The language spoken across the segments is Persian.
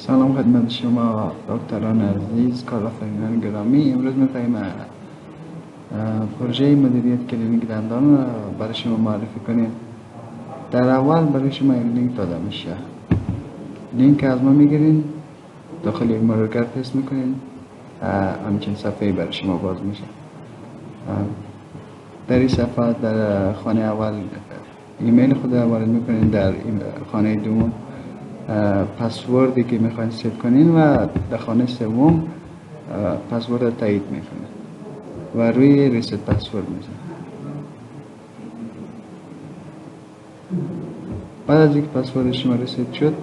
سلام خدمت شما دکتران عزیز، کارآفرینان گرامی. امروز می‌خوایم پروژه مدیریت کلینیک دندان را برای شما معرفی کنیم. در اول برای شما یک لینک داده میشه. لینک از ما میگیرین، داخل یک مرورگر پیست میکنین، همچین صفحه برای شما باز میشه. در این صفحه در خانه اول ایمیل خود وارد میکنین، در خانه دوم پسوردی که میخواین ست کنین و در خانه سوم پسورد را تایید میکنین و روی ریست پسورد میزنین. بعد از اینکه پسورد شما ریست شد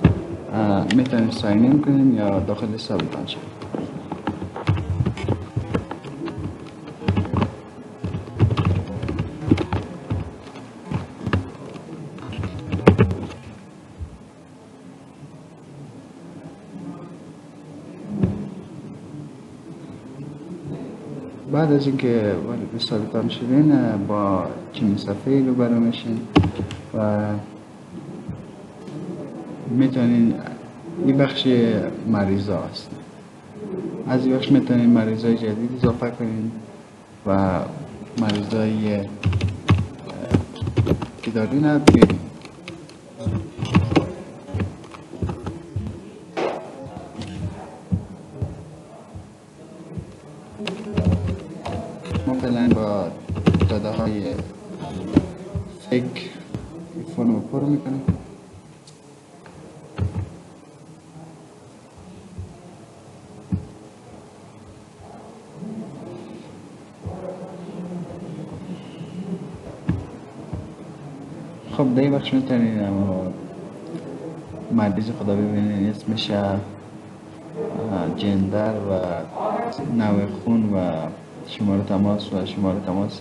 میتونید ساین این کنین یا داخل حسابتان شد. بعد از اینکه وارد حسابتان شدین با چنین صفحه‌ای روبرو میشین و میتونین این بخش مریضا هست. از این بخش میتونین مریضای جدید اضافه کنین و مریضایی که دارین بیارین. ما فعلا با داده های فیک فرم پر میکنیم. خب در این بخش میتونید مریض خدا ببینید، اسمش، جندر و نوع خون و شماره تماس و شماره تماس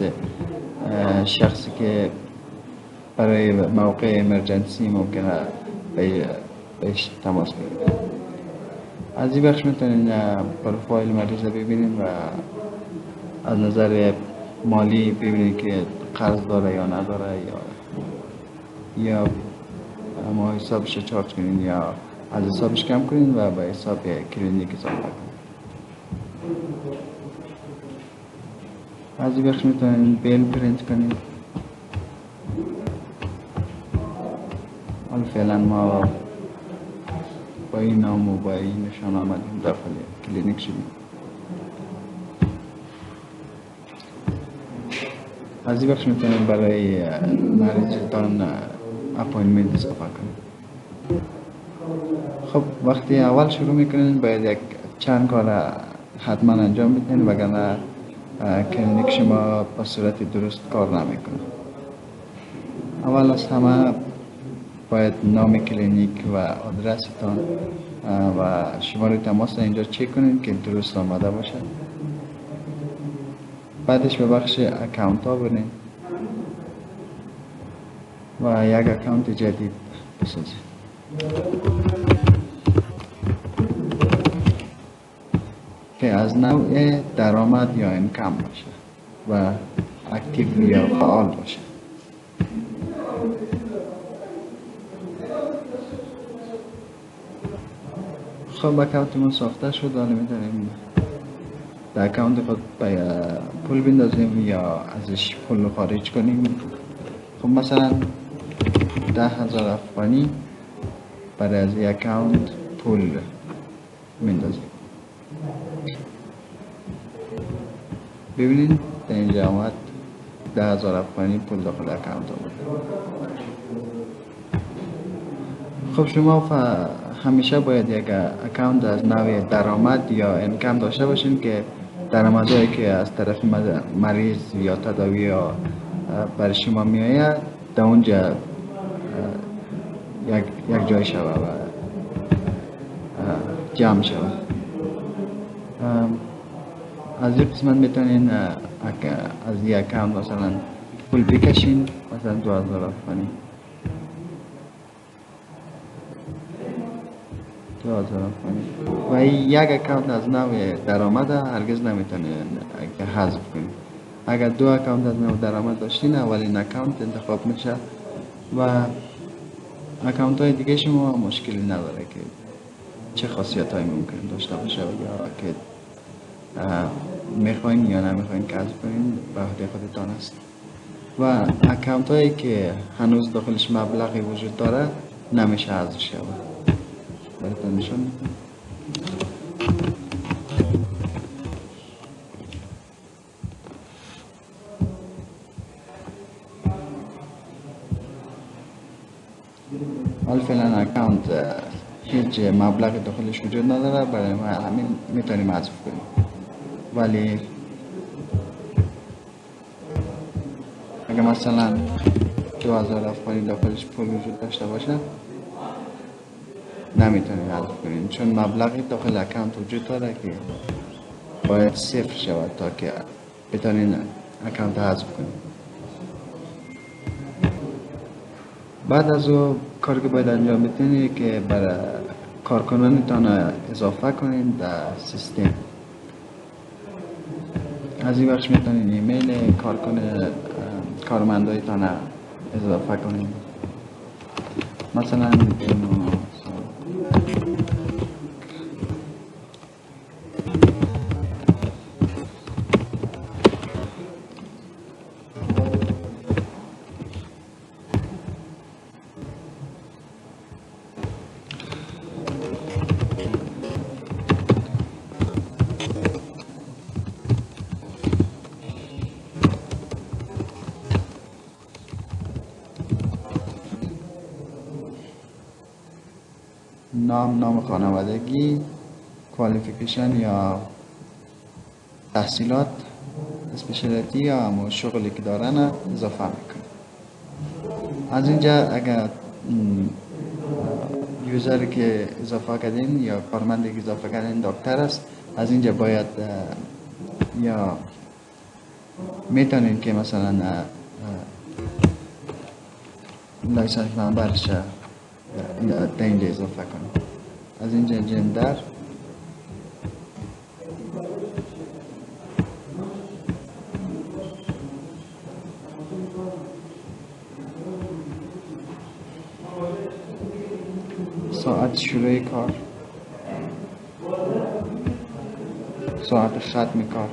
شخصی که برای موقع امرجنسی ممکنه بهش تماس بگیرید. از این بخش میتونید پروفایل مریض ببینید و از نظر مالی ببینید که قرض داره یا نداره یا ما حسابش چارج کنین یا از حسابش کم کنین و به حساب کلینیک اضافه کنین. از این بخش میتونین بیل پرینت کنین. حالا فعلا ما با این نام و با این نشان آمدیم داخل کلینیک شدیم. از این بخش میتونین برای مریضتان اپاینتمنت اضافه کنین. خب وقتی اول شروع میکنین باید یک چند کار حتما انجام بدین، وگرنه کلینیک شما به صورت درست کار نمیکنه. اول از همه باید نام کلینیک و آدرستان و شماره تماس اینجا چک کنین که درست آمده باشه. بعدش به بخش اکاونت ها برین و یک اکاونت جدید بسازید که از نوع درآمد یا اینکم باشه و اکتیو یا فعال باشه. خب اکاونتمون ساخته شد. حالا میتونیم در اکاونت خود پول بندازیم یا ازش پول خارج کنیم. خب مثلا 10,000 افغانی برای از این اکاونت پول میندازیم. ببینید در اینجا آمد 10,000 افغانی پول داخل اکاونت آمد. خب شما همیشه باید یک اکاونت از نوع درآمد یا اینکم داشته باشین که درآمدهایی که از طرف مریض یا تداوی یا برای شما میآید در اونجا یک جای شود و جمع شود. از این قسمت میتونین از این اکاونت مثلا پول بکشین، مثلا 2,000 افغانی. و یک اکاونت از نوع درآمد هرگز نمیتونین که حذف کنین. اگر دو اکاونت از نوع درآمد داشتین اولین اکاونت انتخاب میشه و اکاونت های دیگه شما مشکلی نداره که چه خاصیت هایی ممکن داشته باشه یا که میخواین یا نمیخواین کسب کنین به عهده خودتان است. و اکانت هایی که هنوز داخلش مبلغی وجود داره نمیشه حذف شود. براتون نشون میدم. حال فعلا اکانت هیچ مبلغی داخلش وجود نداره، برای ما همین میتونیم حذف کنیم. ولی اگه مثلا 2000 افغانی داخلش پول وجود داشته باشه نمیتونیم حذف کنیم، چون مبلغی داخل اکانت وجود داره که باید صفر شود تا که بتونین اکانت حذف کنیم. بعد از او کاری که باید انجام بدین که برای کارکنانتان اضافه کنین در سیستم. از این بخش میتونین ایمیل کارمندایتان اضافه کنین. مثلا نام خانوادگی، کوالیفیکیشن یا تحصیلات، اسپشیالیتی یا همون شغلی که دارن اضافه میکنه. از اینجا اگر یوزری که اضافه کردین یا کارمندی که اضافه کردین دکتر است، از اینجا باید یا میتونین که مثلا لایسنس نمبرش در اینجا اضافه کنین. از اینجا جندر، ساعت شروع کار، ساعت ختم کار،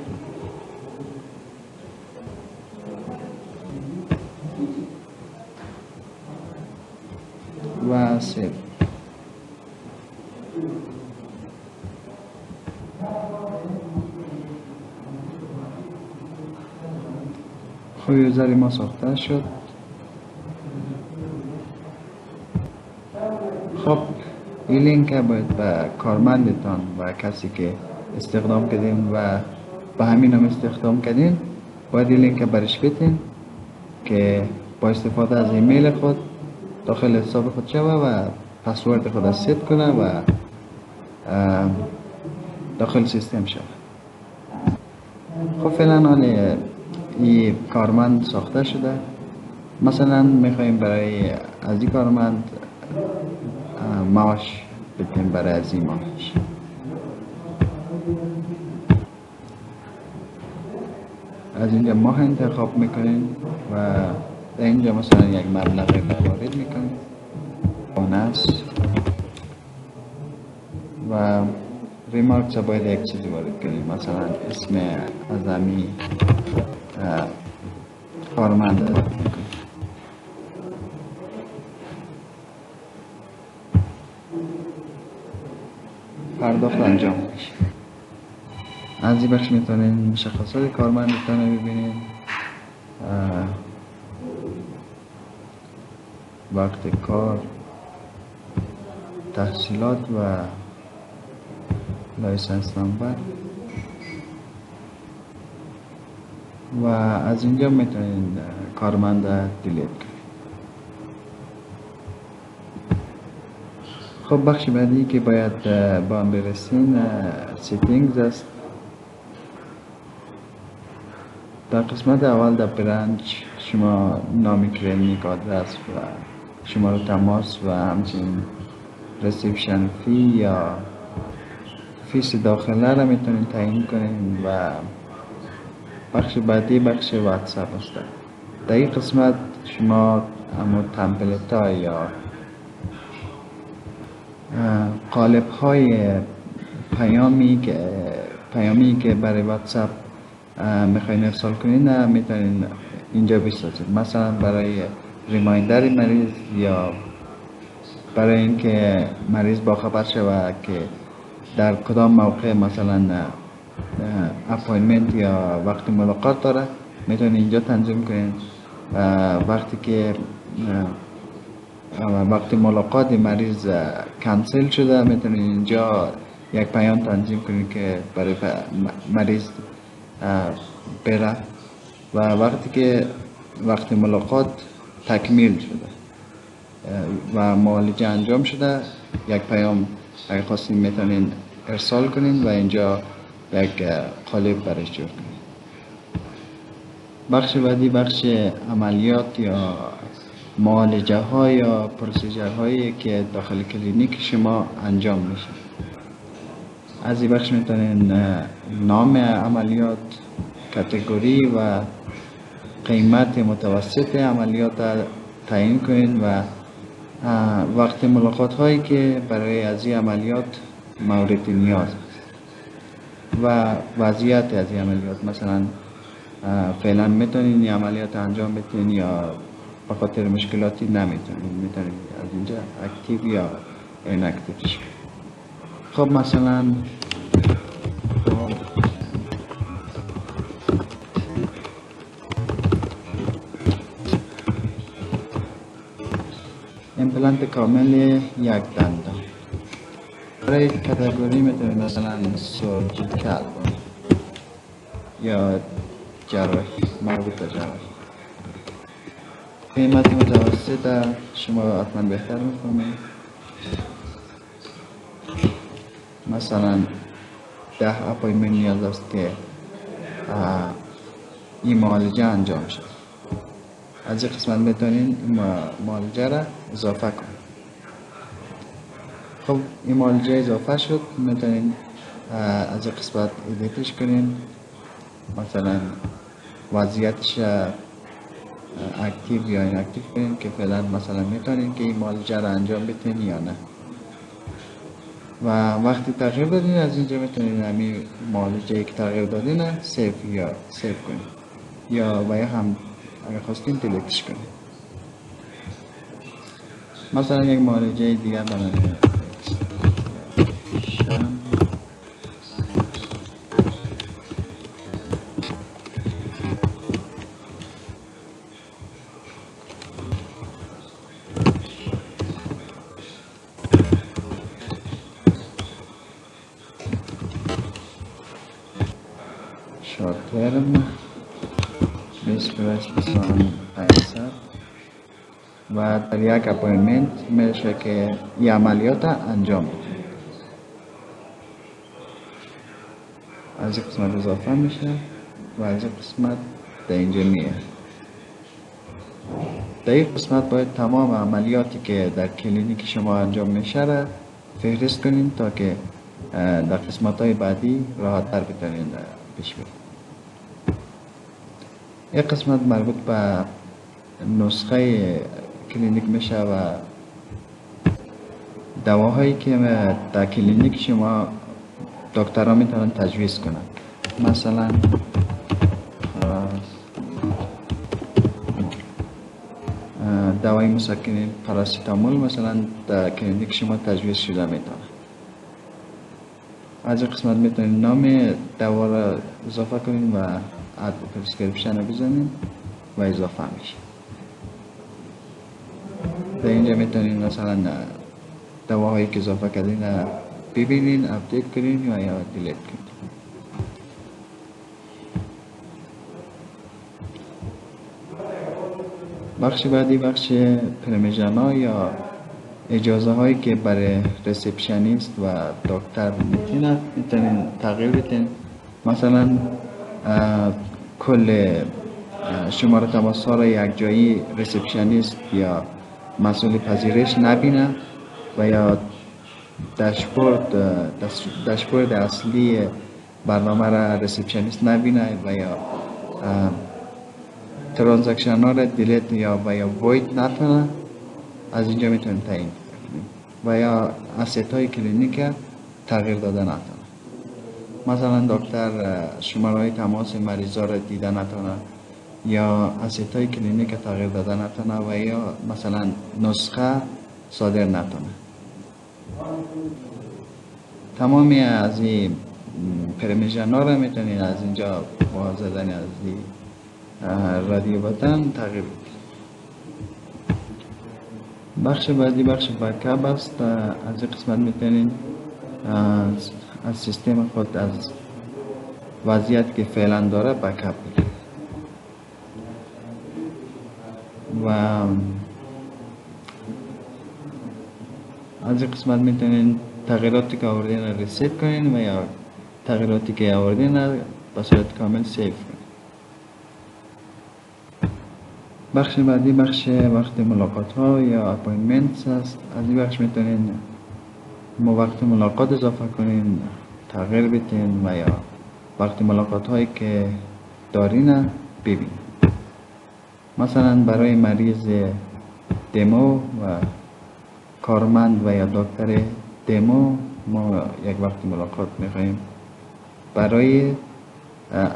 و سیو. خب یوزری ما ساخته شد. خب این لینک باید به کارمندتان و کسی که استخدام کردین و به همین هم استخدام کردین باید این لینک برش بدین که با استفاده از ایمیل خود داخل حساب خود شوه و پسورد خود ست کنه و داخل سیستم شوه. خب فعلا حال این کارمند ساخته شده. مثلا میخواییم برای از این کارمند معاش بدیم، برای از این معاش از اینجا ماه انتخاب میکنیم و در اینجا مثلا یک مبلغ وارد میکنیم بونس و ریمارکس باید یک چیزی وارد کنیم، مثلا اسم اعظمی کارمند میکنیم. پرداخت انجام میشه. از این بخش میتونین مشخصات کارمندتان رو ببینید، وقت کار، تحصیلات و لایسنس نمبر و از اینجا میتونین کارمند دیلیت کنید. خب بخش بعدی که باید با هم برسیم سیتینگز است. در قسمت اول در برنچ شما نام کلینیک، آدرس و شماره تماس و همچنین رسیپشن فی یا فیس داخله را میتونید تعیین کنید و بخش بعدی بخش واتساپ است. در این قسمت شما همون تمپلیت ها یا قالب های پیامی که برای واتساپ میخواین ارسال کنین میتونین اینجا بسازید. مثلا برای ریمایندر مریض یا برای اینکه مریض باخبر شود که در کدام موقع مثلا اپاینمنت یا وقت ملاقات داره میتونین اینجا تنظیم کنین. وقتی که وقتی ملاقات مریض کنسل شده میتونین اینجا یک پیام تنظیم کنین که برای مریض بره و وقتی که وقتی ملاقات تکمیل شده و معالجه انجام شده یک پیام اگه خواستین میتونین ارسال کنین و اینجا یک قالب برش جور کنین. بخش بعدی بخش عملیات یا معالجه ها یا پروسیجر هایی که داخل کلینیک شما انجام میشه. از این بخش میتونین نام عملیات، کاتگوری و قیمت متوسط عملیات تعیین کنین و وقت ملاقات هایی که برای از این عملیات مورد نیاز است و وضعیت از این عملیات. مثلا فعلا میتونین این عملیات انجام بدین یا به خاطر مشکلاتی نمیتونین، میتونین از اینجا اکتیو یا این اکتیو شد. خب مثلا امپلنت کامل یک دندان. برای کاتگوری میتونید مثلا سورجیکال یا جراحی، مربوط به جراحی. قیمت متوسط شما حتما بهتر میفهمید. مثلا 10 اپایمنت نیاز است که این معالجه انجام شد. از این قسمت میتونین معالجه را اضافه کنید. خب این معالجه اضافه شد، میتونین از این قسمت ادیتش کنین، مثلا وضعیتش اکتیو یا این اکتیو کنین که فعلا مثلا میتونین که این معالجه را انجام بدین یا نه. و وقتی تغییر دادین از اینجا میتونین همین معالجه که تغییر دادین سیف کنین یا باید هم اگر خواستین دیلیتش کنین. مثلا یک معالجه دیگر برای شورت ترم 2500 و در یک اپایمنت میشه که این عملیات انجام بده. از این قسمت اضافه میشه و از این قسمت در اینجا میه. در این قسمت باید تمام عملیاتی که در کلینیک شما انجام میشه را فهرست کنین تا که در قسمت های بعدی راحت تر بتونین پیش برید. این قسمت مربوط به نسخه کلینیک میشه و دواهایی که در کلینیک شما دکترها میتونن تجویز کنن. مثلا دوای مسکن پاراسیتامول مثلا در کلینیک شما تجویز شده میتونه. از این قسمت میتونید نام دوا را اضافه کنین و اد پرسکریپشن رو بزنین و اضافه میشه. در اینجا میتونین مثلا دواهایی که اضافه کردین ببینین، اپدیت کنین و یا دیلیت کنین. بخش بعدی بخش پرمیژنا یا اجازه هایی که برای ریسپشنیست و دکتر میتونین تغییر بدین. مثلا کل شماره تماس ها را یک جایی ریسپشنیست یا مسئول پذیرش نبینه و یا داشبورد اصلی برنامه را ریسپشنیست نبینه و یا ترانزکشن ها را دیلیت یا وید نتونه. از اینجا میتونید تعیین کنید. و یا اسید های کلینیک تغییر داده نتونه. مثلا دکتر شماره های تماس مریضا را دیده نتونه یا اسید های کلینیک تغییر داده نتونه و یا مثلا نسخه صادر نتونه. تمامی از این پرمیشن ها را میتونید از اینجا با زدن از این رادیو بتن تغییر بدید. بخش بعدی بخش بکاپ است. از این قسمت میتونید از سیستم خود از وضعیت که فعلا داره بکاپ بگیرید و از این قسمت میتونید تغییراتی که آوردین را ریست کنین و یا تغییراتی که آوردین را به صورت کامل سیو کنین. بخش بعدی بخش وقت ملاقات ها یا اپاینتمنت است. از این بخش میتونین وقت ملاقات اضافه کنین، تغییر بدین و یا وقت ملاقات هایی که دارین ببین. مثلا برای مریض دمو و کارمند و یا دکتر دمو ما یک وقت ملاقات میخواییم. برای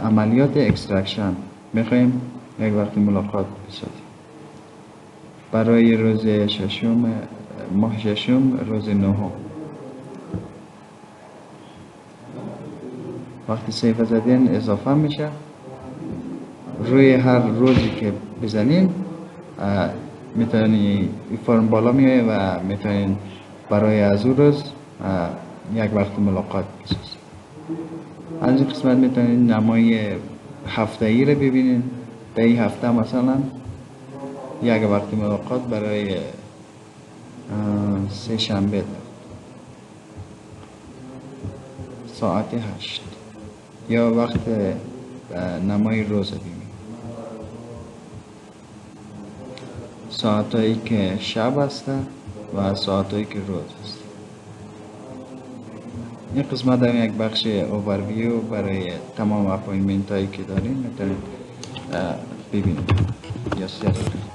عملیات اکسترکشن میخواییم یک وقت ملاقات بسازیم. برای روز ششم ماه ششم روز نهم وقتی سیف زدین اضافه میشه. روی هر روزی که بزنین میتونین این فرم بالا میایه و میتونین برای از اون روز یک وقت ملاقات بسازین. از این قسمت میتونین نمای هفته‌ای رو ببینین. به این هفته مثلا یک وقت ملاقات برای سه شنبه ساعت 8 یا وقت نمای روز ببینید. ساعتایی که شب است و ساعتایی که روز است. این قسمت هم یک بخش اوورویو برای تمام اپاینتمنت هایی که دارین میتونید ببینید یا سرچ کنید.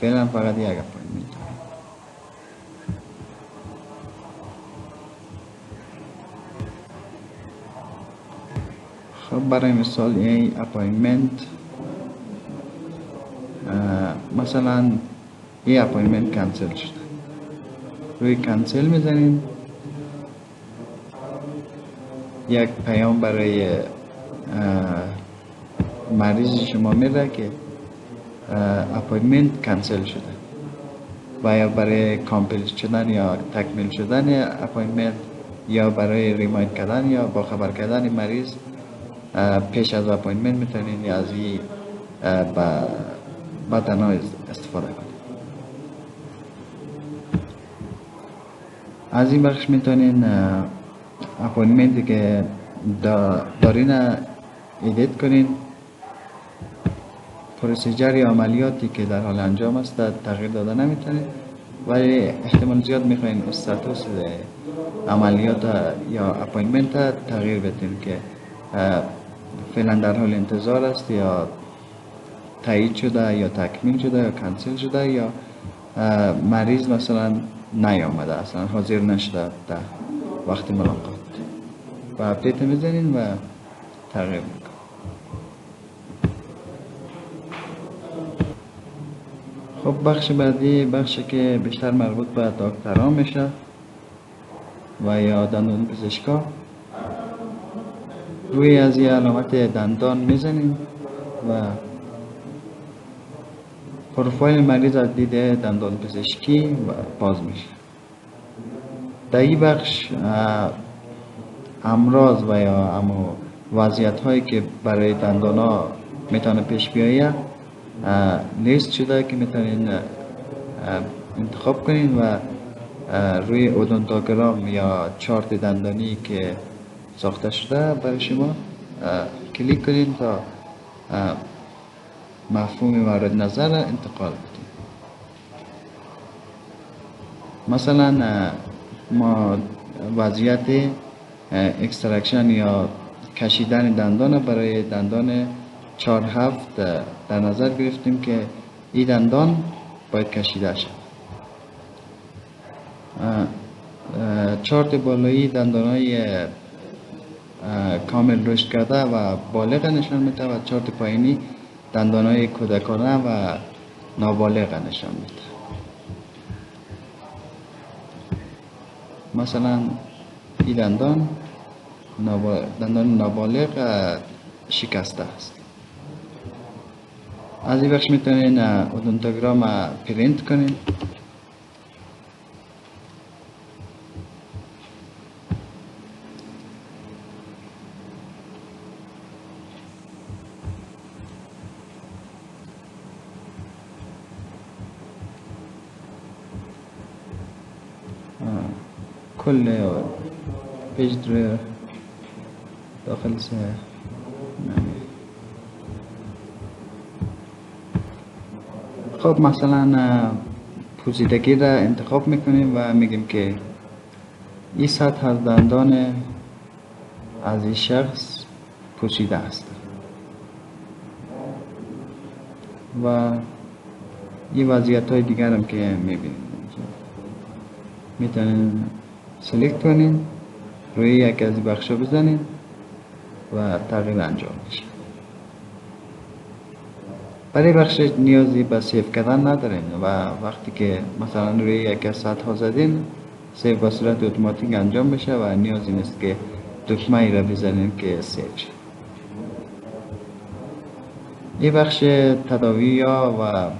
فعلا فقط یک اپاینتمنت. خب برای مثال این اپاینتمنت مثلا این اپاینتمنت کنسل شده. روی کنسل میزنید. یک پیام برای مریض شما میره که اپاینتمنت کنسل شده و یا برای کامپلیت شدن یا تکمیل شدن اپاینتمنت یا برای ریمایند کردن یا با خبر کردن مریض پیش از اپاینتمنت میتونید از این بتن ها استفاده کنید. از این بخش میتونین اپاینتمنتی که دارین ایدیت کنین. پروسیجر یا عملیاتی که در حال انجام است تغییر داده نمیتونید ولی احتمال زیاد میخواین استاتوس عملیات یا اپاینتمنت تغییر بدین که فعلا در حال انتظار است یا تایید شده یا تکمیل شده یا کنسل شده یا مریض مثلا نیامده اصلا حاضر نشده در وقت ملاقات و اپدیت میزنین و تغییر میکنین. خب بخش بعدی بخشی که بیشتر مربوط به دکترها میشه و یا دندان پزشکا. روی از این علامت دندان میزنین و پروفایل مریض از دید دندان پزشکی باز میشه. در این بخش امراض و یا وضعیت هایی که برای دندان ها میتونه پیش بیاید لیست شده که میتونین انتخاب کنین و روی اودونتوگرام یا چارت دندانی که ساخته شده برای شما کلیک کنین تا مفهوم مورد نظر انتقال بدین. مثلا ما وضعیت اکسترکشن یا کشیدن دندان برای دندان 4-7 در نظر گرفتیم که این دندان باید کشیده شد چارت بالایی دندانهای کامل رشد کرده و بالغ نشان میده و چارت پایینی دندانهای کودکانه و نابالغ نشان میده. مثلا این دندان نابالغ شکسته است. از این بخش میتونین اودونتوگرام پرینت کنین. کل پیج داخل سه خب مثلا پوسیدگی را انتخاب میکنیم و میگیم که این سطح از دندان از این شخص پوسیده است و این وضعیت های دیگر هم که میبینیم میتونین سلیکت کنین، روی یکی از بخش بزنین و تغییر انجام میشه. برای بخش نیازی به سیو کردن ندارین و وقتی که مثلا روی یکی از سطح ها زدین سیو به صورت اتوماتیک انجام بشه و نیازی نیست که دکمه ای را بزنین که سیو شه. این بخش تداوی ها و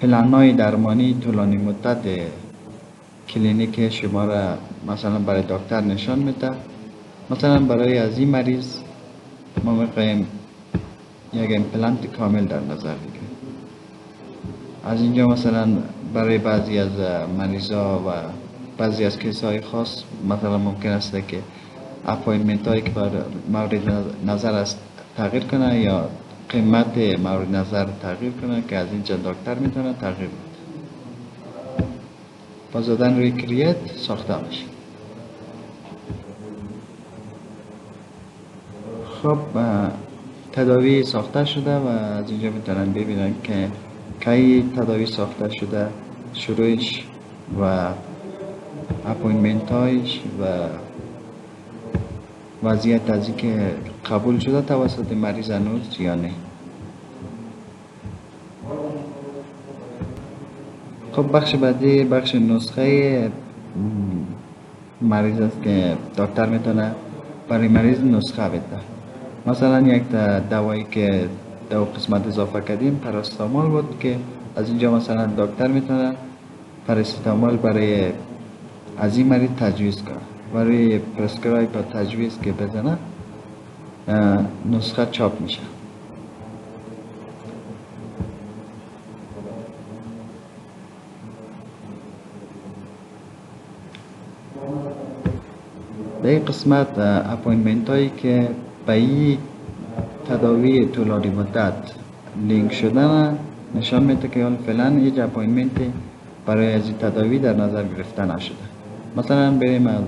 پلن های درمانی طولانی مدت کلینیک شما را مثلا برای دکتر نشان میده. مثلا برای از این مریض ما میخوایم یک امپلنت کامل در نظر بگیریم. از اینجا مثلا برای بعضی از مریضا و بعضی از کیس های خاص مثلا ممکن است که اپاینتمنت هایی که مورد نظر است تغییر کنه یا قیمت مورد نظر تغییر کنه که از اینجا دکتر میتونه تغییر بده. با زدن روی کریت ساخته میشه. خب تداوی ساخته شده و از اینجا میتونن ببینن که کی تداوی ساخته شده، شروعش و اپاینتمنت هایش و وضعیت از اینکه قبول شده توسط مریض هنوز یا نه. خب بخش بعدی بخش نسخه مریض است که دکتر میتونه برای مریض نسخه بده. مثلا یک دوایی که دو قسمت اضافه کردیم پاراستامول بود که از اینجا مثلا دکتر میتونه پاراستامول برای از این مریض تجویز کنه. برای پرسکرایب و تجویز که بزنه نسخه چاپ میشه. در این قسمت اپاینتمنت هایی که به این تداوی طولانی مدت لینک شدن نشان میده که فعلا هیچ اپاینتمنت برای از این تداوی در نظر گرفته نشده. مثلا بریم از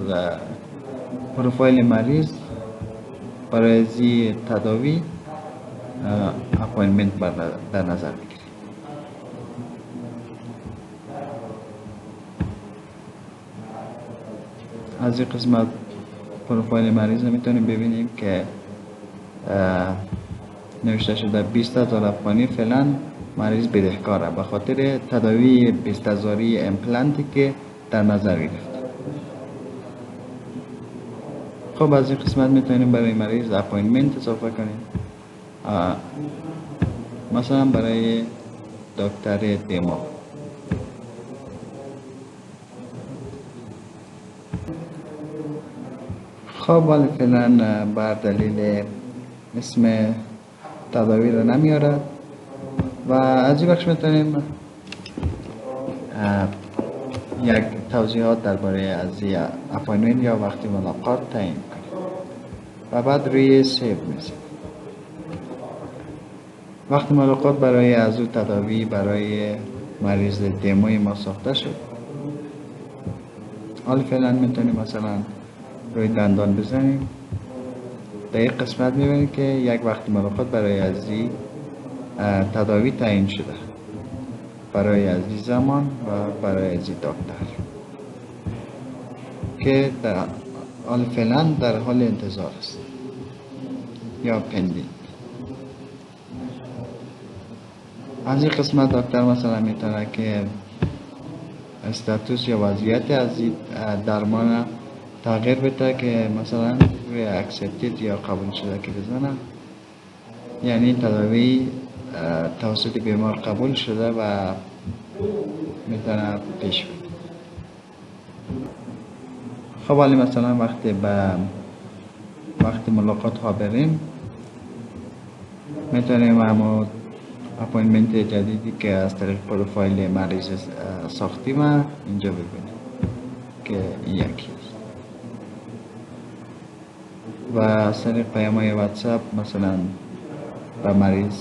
پروفایل مریض برای از این تداوی اپاینتمنت در نظر بگیریم. از این قسمت پروفایل مریض میتونیم ببینیم که نوشته شده 20,000 افغانی فعلا مریض بدهکاره به خاطر تداوی 20,000 امپلنتی که در نظر گرفت. خب از این قسمت میتونیم برای مریض اپاینتمنت اضافه کنیم. مثلا برای دکتر دمو. خب ولی فعلا بر دلیل اسم تداوی رو نمیاره و از این بخش میتونیم یک توضیحات درباره از اپاینتمنت یا وقتی ملاقات تعیین کنیم و بعد روی سیو میزنیم. وقتی ملاقات برای از او تداوی برای مریض دموی ما ساخته شد. حالا فعلا میتونیم مثلا روی دندان بزنیم. در این قسمت میبینیم که یک وقت ملاقات برای از این تداوی تعیین شده برای از این زمان و برای از این دکتر. که در حال فعلا در حال انتظار است یا پندینگ. از این قسمت دکتر مثلا میتونه که استاتوس یا وضعیت از درمان تغییر بده که مثلا روی اکسپتید یا قبول شده که بزنه، یعنی تداوی توسط بیمار قبول شده و میتونه پیش بره. خب ولی مثلا وقتی ملاقات ها بریم میتونیم همون اپاینمنت جدیدی که از طریق پروفایل مریض ساختیم اینجا ببینیم که این یکی است و از طریق پیام‌های واتساپ مثلا به مریض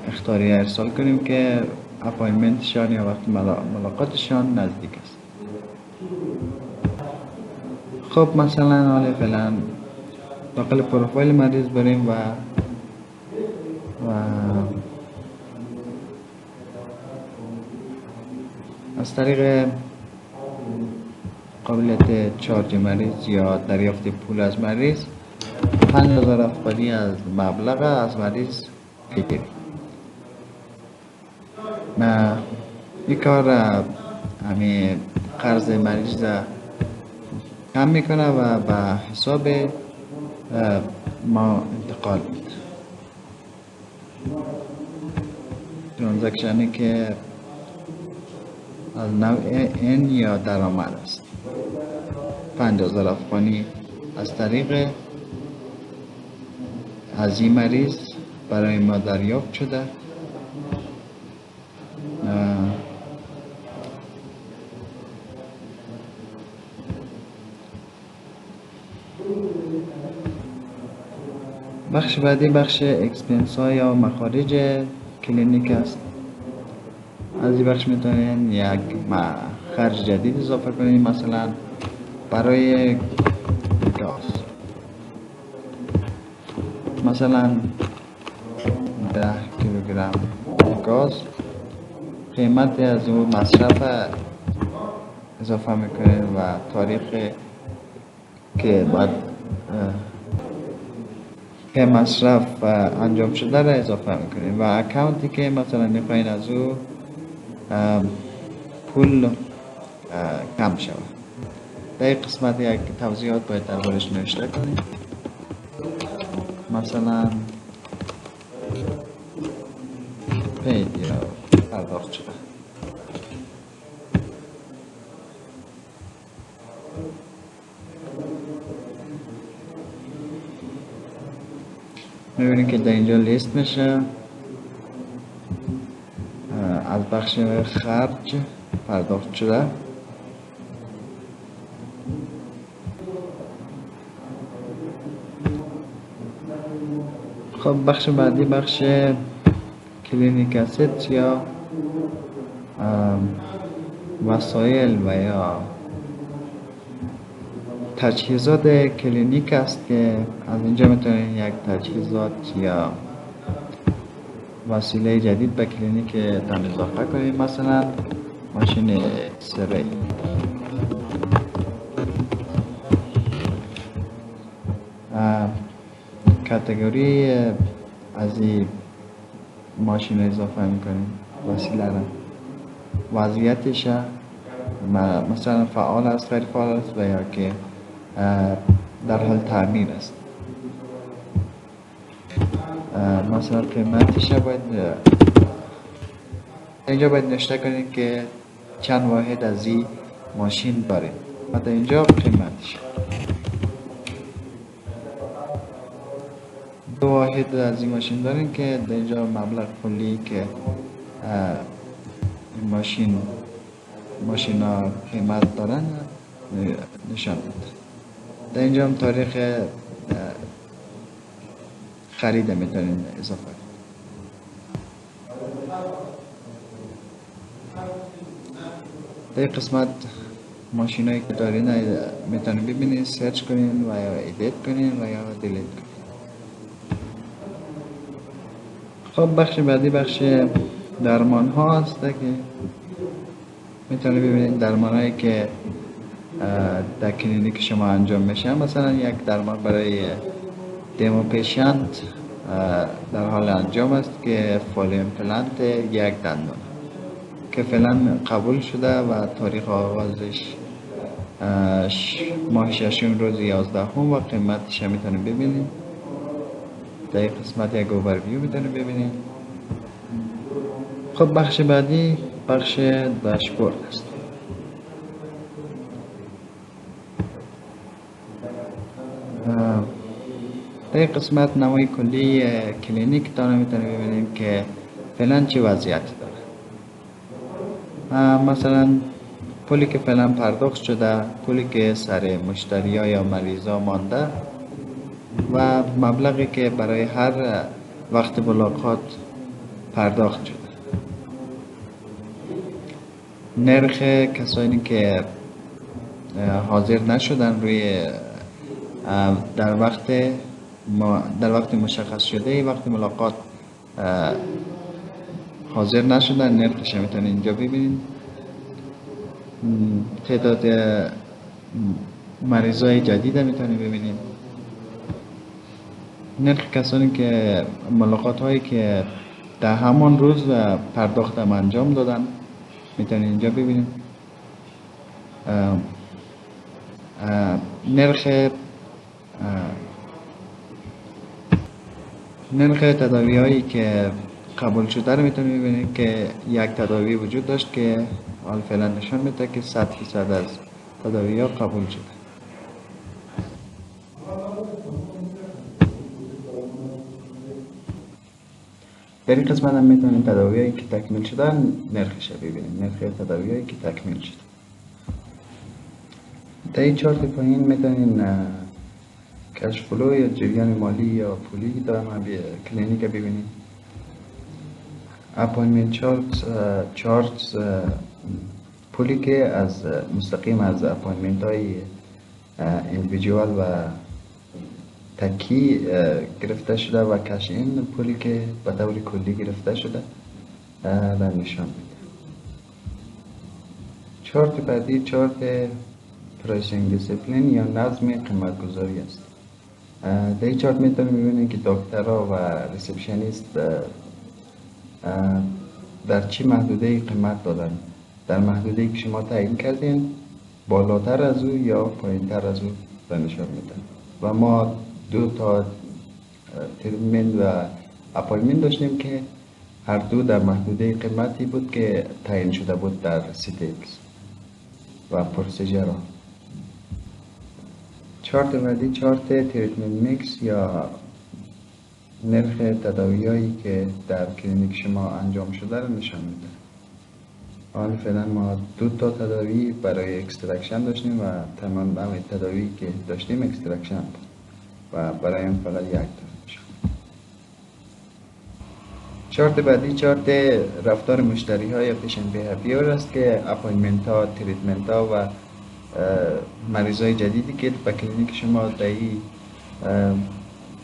اخطاری ارسال کنیم که اپاینمنتشان یا وقت ملاقاتشان نزدیک است. خب مثلا حالا فعلا داخل پروفایل مریض بریم و از طریق قابلیت چارج مریض یا دریافت پول از مریض 5000 افغانی از مبلغ از مریض بگیریم. این کار همین قرض مریض کم میکنه و به حساب ما انتقال میده. ترانزکشنی که از نوع این یا درآمد است. 5000 افغانی از طریق از این مریض برای ما دریافت شده. بخش بعدی بخش اکسپنس ها یا مخارج کلینیک است. از این بخش میتونین یک خرج جدید اضافه کنید، مثلا برای گاز، مثلا 10 کیلوگرم گاز قیمت از اون مصرف اضافه میکنید و تاریخ که بعد که مصرف انجام شده را اضافه میکنید و اکاونتی که مثلا میخواین از او پول کم شود. در این قسمت یک توضیحات باید دربارش نوشته کنید، مثلا پید یا پرداخت شده. میبینید که در اینجا لیست میشه از بخش خرج پرداخت شده. خب بخش بعدی بخش کلینیک اسست یا وسایل و یا تجهیزات کلینیک است که از اینجا میتونید یک تجهیزات یا وسیله جدید به کلینیک تان اضافه کنید، مثلا ماشین اکسری. کاتگوری از این ماشین اضافه میکنیم، وسیله را وضعیتش مثلا فعال است، غیر فعال است و یا که در حال تعمیر است. مثلا قیمتش باید اینجا باید نوشته کنید که چند واحد از این ماشین داریم و در اینجا قیمتش. 2 واحد از این ماشین داریم که در اینجا مبلغ کلی که این ماشین ها قیمت دارن نشان میده. در اینجا هم تاریخ خرید میتونین اضافه کنید. در این قسمت ماشین هایی که دارین میتونین ببینید، سرچ کنین و یا ایدیت کنین و یا دیلیت کنین. خب بخش بعدی بخش درمان ها هست که میتونید ببینید درمان هایی که در کلینیک شما انجام میشه. مثلا یک درمان برای دمو پیشنت در حال انجام است که فول ایمپلنت یک دندان که فعلا قبول شده و تاریخ آغازش ماه ششم روز 11 و قیمتش میتونید ببینید. در این قسمت یک اوورویو میتونید ببینید. خب بخش بعدی بخش داشبورد است. در این قسمت نمای کلی کلینیک داره میتونید ببینید که فعلا چه وضعیتی داره. مثلا پولی که فعلا پرداخت شده، پولی که سر مشتری ها یا مریض ها مانده و مبلغی که برای هر وقت ملاقات پرداخت شده. نرخ کسانی که حاضر نشدن روی در وقت مشخص شده وقت ملاقات حاضر نشدن، نرخش میتونید اینجا ببینید. تعداد مریضای جدید میتونید ببینید. نرخ کسانی که ملاقات هایی که در همان روز پرداخت انجام دادن میتونید اینجا ببینید. نرخ تداوی هایی که قبول شده رو میتونید ببینید که یک تداوی وجود داشت که حال فعلا نشان میده که 100% از تداوی ها قبول شده. در این قسمت هم میتونید تداوی هایی که تکمیل شدن نرخش رو ببینید. نرخ تداوی هایی که تکمیل شده. در این چارت پایین میتونید کش فلو یا جریان مالی یا پولی دارم کلینیک ببینید. اپاینمنت چارت پولی که از مستقیم از اپاینمنت های اندیویدوال و تکی گرفته شده و کش این پولی که به طور کلی گرفته شده را نشان میده. چارت بعدی چارت پرایسینگ دیسیپلین یا نظم قیمت گذاری است. در این چارت میتونید ببینید که دکترها و ریسپشنیست در چه محدوده قیمت دادن. در محدوده که شما تعیین کردین بالاتر از او یا پایین تر از او را نشان میده. و ما دو تا تریتمنت و اپاینمنت داشتیم که هر دو در محدوده قیمتی بود که تعیین شده بود در سیتیکس و پروسیجر ها. چارت بعدی چارت تریتمنت میکس یا نرخ تداویایی که در کلینیک شما انجام شده رو نشان میده. حال فعلا ما دو تا تداوی برای اکسترکشن داشتیم و تمام تداوی که داشتیم اکسترکشن بود و برای این فقط یک تا نشان. چارت بعدی چارت رفتار مشتری ها یا پیشنت بیهیویر است که اپاینمنت ها، تریتمنت ها و مریض های جدیدی که به کلینیک شما در این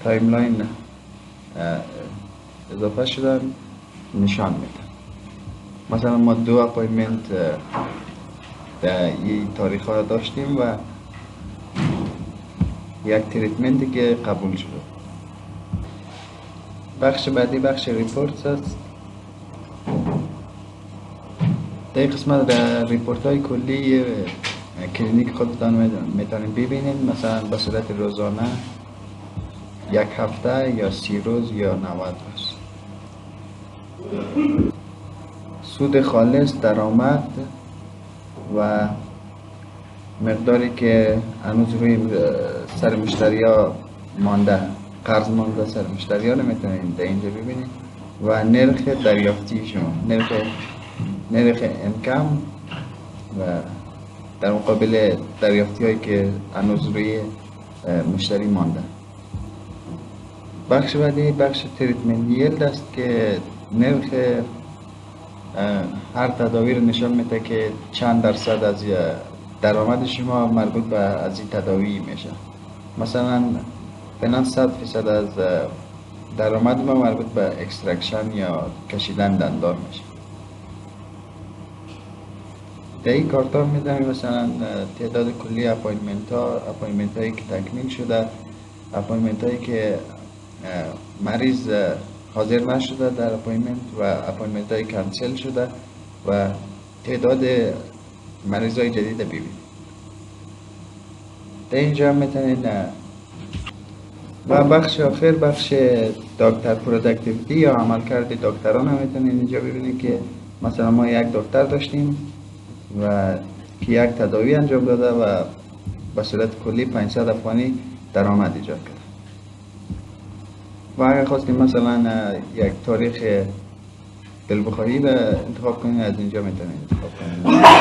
تایملاین اضافه شدن نشان میده. مثلا ما دو اپاینمنت در این تاریخ ها داشتیم و یک تریتمنتی که قبول شد. بخش بعدی بخش ریپورت است. در این قسمت ریپورت های کلی کلینیک خودتان میتونید ببینید. مثلا به صورت روزانه، یک هفته یا 30 روز یا 90 روز. سود خالص، درآمد و مقداری که هنوز روی سر مشتری ها مانده، قرض مانده سر مشتری ها رو میتونید در اینجا ببینید. و نرخ دریافتی شما، نرخ انکم و در مقابل دریافتی هایی که هنوز روی مشتری مانده. بخش بعدی بخش تریتمنت یلد است که نرخ هر تداوی رو نشان میده که چند درصد از درآمد شما مربوط به از این تداوی میشه. مثلا فعلا 100% از درآمد ما مربوط به اکسترکشن یا کشیدن دندان میشه. در این کارتا میدونیم مثلا تعداد کلی اپایمنت هایی که تکمیل شده، اپایمنت هایی که مریض حاضر نشده در اپایمنت و اپایمنت هایی کنسل شده و تعداد مریض های جدید ببینیم. در اینجا میتونید و بخش آخر بخش دکتر پروداکتیویتی یا عملکرد دکتران هم میتونید اینجا ببینید که مثلا ما یک دکتر داشتیم و که یک تداوی انجام داده و به صورت کلی 500 افغانی درآمد ایجاد کرد. و اگر خواستیم مثلا یک تاریخ دلبخوری را انتخاب کنید از اینجا میتونید انتخاب کنید.